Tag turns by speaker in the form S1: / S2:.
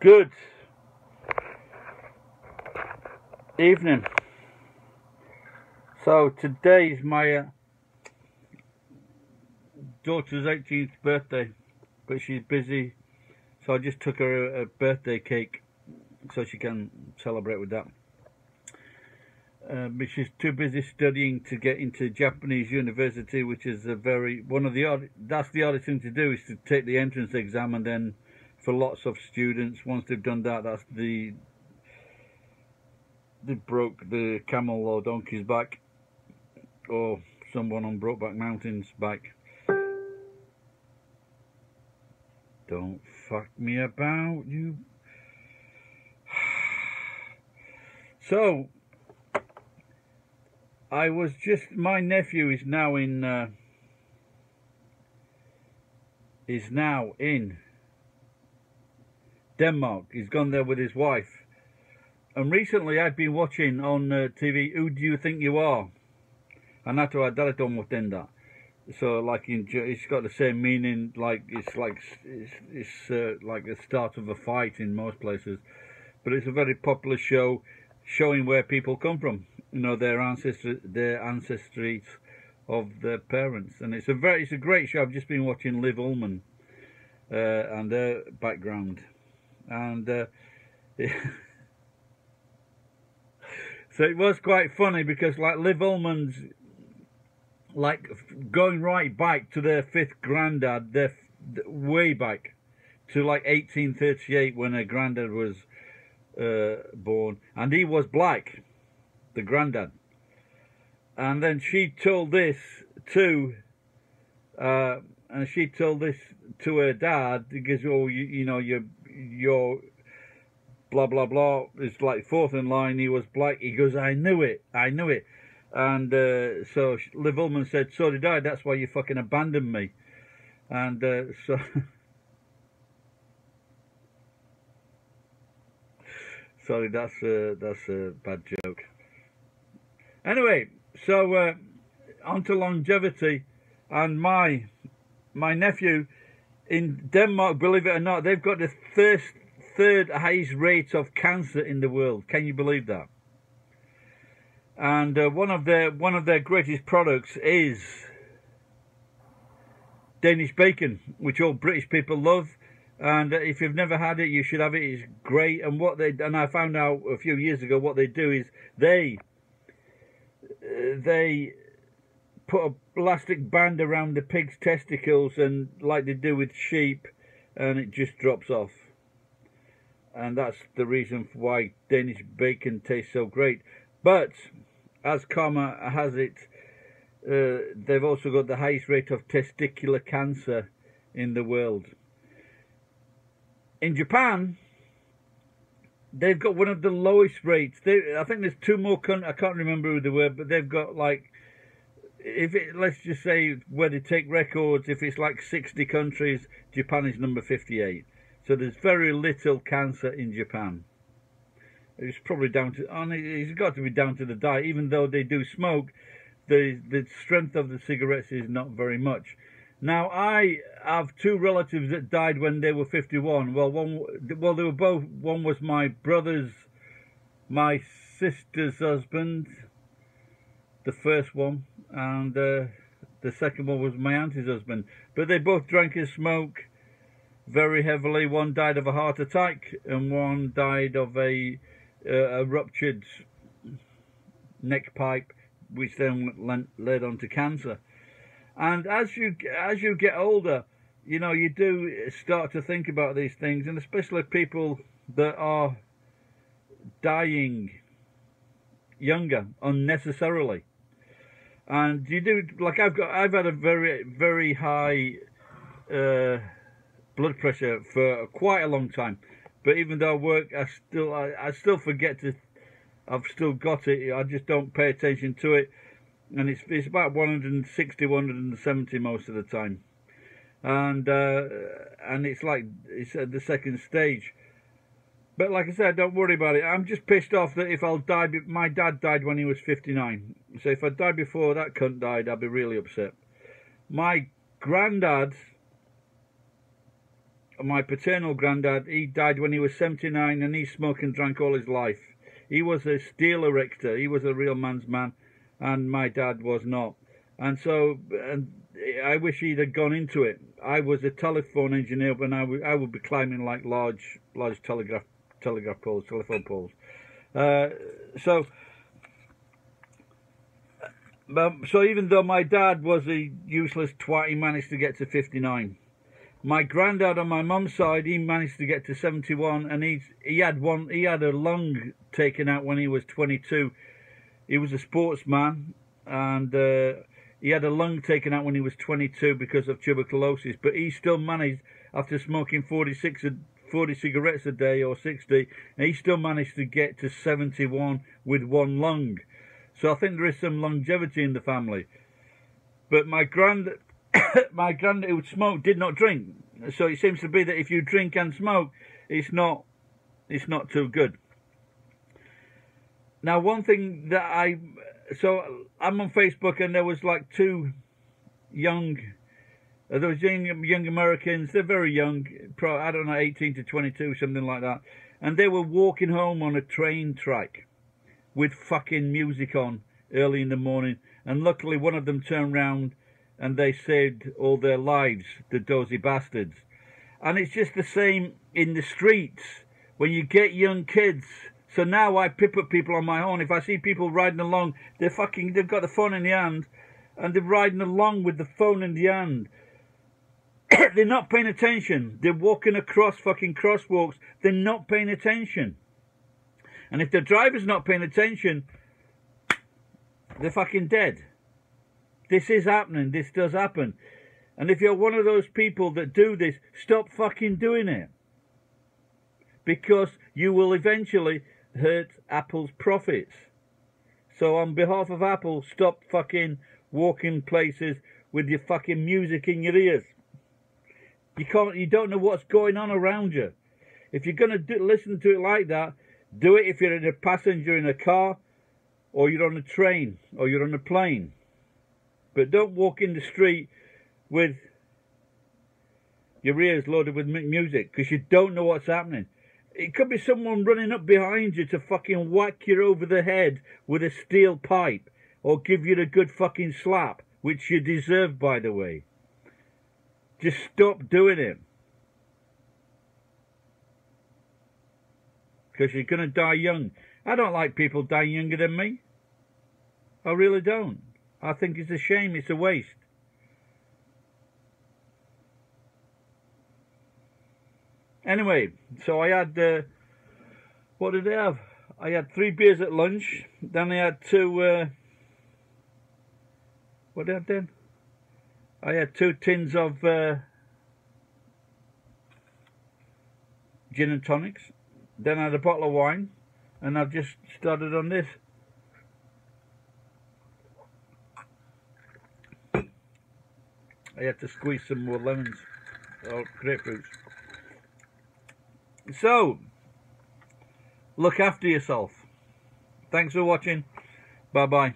S1: Good evening. So today's my daughter's 18th birthday, but she's busy, so I just took her a birthday cake so she can celebrate with that. But she's too busy studying to get into Japanese university, which is that's the oddest thing to do, is to take the entrance exam, and then for lots of students, once they've done that, they broke the camel or donkey's back, or someone on Brokeback Mountain's back. Don't fuck me about, you. So my nephew is now in Denmark. He's gone there with his wife. And recently I'd been watching on TV, Who Do You Think You Are? Anato Adaleto Motenda. So like it's got the same meaning, like it's like the start of a fight in most places. But it's a very popular show showing where people come from, their ancestries of their parents. And it's a great show. I've just been watching Liv Ullmann and her background. And so it was quite funny because like Liv Ullmann's like going right back to their fifth granddad, way back to like 1838 when her granddad was born, and he was black, the granddad. And then she told this to her dad, because you're blah blah blah, it's like fourth in line, he was black. He goes, I knew it. And so Liv Ullmann said, so did I, that's why you fucking abandoned me. And so sorry, that's a bad joke. Anyway, so on to longevity, and my nephew in Denmark, believe it or not, they've got the third highest rate of cancer in the world. Can you believe that? And one of their greatest products is Danish bacon, which all British people love. And if you've never had it, you should have it. It's great. And I found out a few years ago what they do is they put a plastic band around the pig's testicles, and like they do with sheep, and it just drops off. And that's the reason why Danish bacon tastes so great. But as karma has it, they've also got the highest rate of testicular cancer in the world. In Japan, they've got one of the lowest rates. I think there's two more countries, I can't remember who they were, but they've got like, let's just say where they take records, if it's like 60 countries, Japan is number 58. So there's very little cancer in Japan. It's probably it's got to be down to the diet. Even though they do smoke, the strength of the cigarettes is not very much. Now, I have two relatives that died when they were 51. Well, they were both. One was my sister's husband, the first one, and the second one was my auntie's husband. But they both drank and smoked very heavily. One died of a heart attack, and one died of a ruptured neck pipe, which then led on to cancer. And as you get older, you do start to think about these things, and especially people that are dying younger unnecessarily. And you do, like I've had a very, very high blood pressure for quite a long time. But even though I work, I still forget to. I've still got it. I just don't pay attention to it, and it's about 160, 170 most of the time, and it's like it's at the second stage. But like I said, don't worry about it. I'm just pissed off that if I'll die, my dad died when he was 59. So if I died before that cunt died, I'd be really upset. My granddad my paternal granddad, he died when he was 79, and he smoked and drank all his life. He was a steel erector. He was a real man's man, and my dad was not. And so, I wish he'd have gone into it. I was a telephone engineer, but I would be climbing like large telegraph poles, telephone poles. So even though my dad was a useless twat, he managed to get to 59. My granddad on my mum's side, he managed to get to 71, and he had a lung taken out when he was 22. He was a sportsman, and he had a lung taken out when he was 22 because of tuberculosis. But he still managed, after smoking 40 cigarettes a day or 60, and he still managed to get to 71 with one lung. So I think there is some longevity in the family. But my granddad who smoked did not drink. So it seems to be that if you drink and smoke, it's not too good. Now, one thing that I'm on Facebook, and there was like two young Americans. They're very young, I don't know, 18 to 22, something like that. And they were walking home on a train track with fucking music on early in the morning. And luckily one of them turned round and they saved all their lives, the dozy bastards. And it's just the same in the streets when you get young kids. So now I pip at people on my horn. If I see people riding along, they've got the phone in the hand, and they're riding along with the phone in the hand. They're not paying attention. They're walking across fucking crosswalks. They're not paying attention. And if the driver's not paying attention, they're fucking dead. This is happening. This does happen. And if you're one of those people that do this, stop fucking doing it. Because you will eventually hurt Apple's profits. So on behalf of Apple, stop fucking walking places with your fucking music in your ears. You don't know what's going on around you. If you're going to listen to it like that, do it if you're in a passenger in a car, or you're on a train, or you're on a plane. But don't walk in the street with your ears loaded with music, because you don't know what's happening. It could be someone running up behind you to fucking whack you over the head with a steel pipe, or give you a good fucking slap, which you deserve, by the way. Just stop doing it. Because you're going to die young. I don't like people dying younger than me. I really don't. I think it's a shame. It's a waste. Anyway, so I had, what did I have? I had 3 beers at lunch. Then I had 2, what did I have then? I had 2 tins of gin and tonics. Then I had a bottle of wine. And I've just started on this. I had to squeeze some more lemons or grapefruits. So, look after yourself. Thanks for watching. Bye-bye.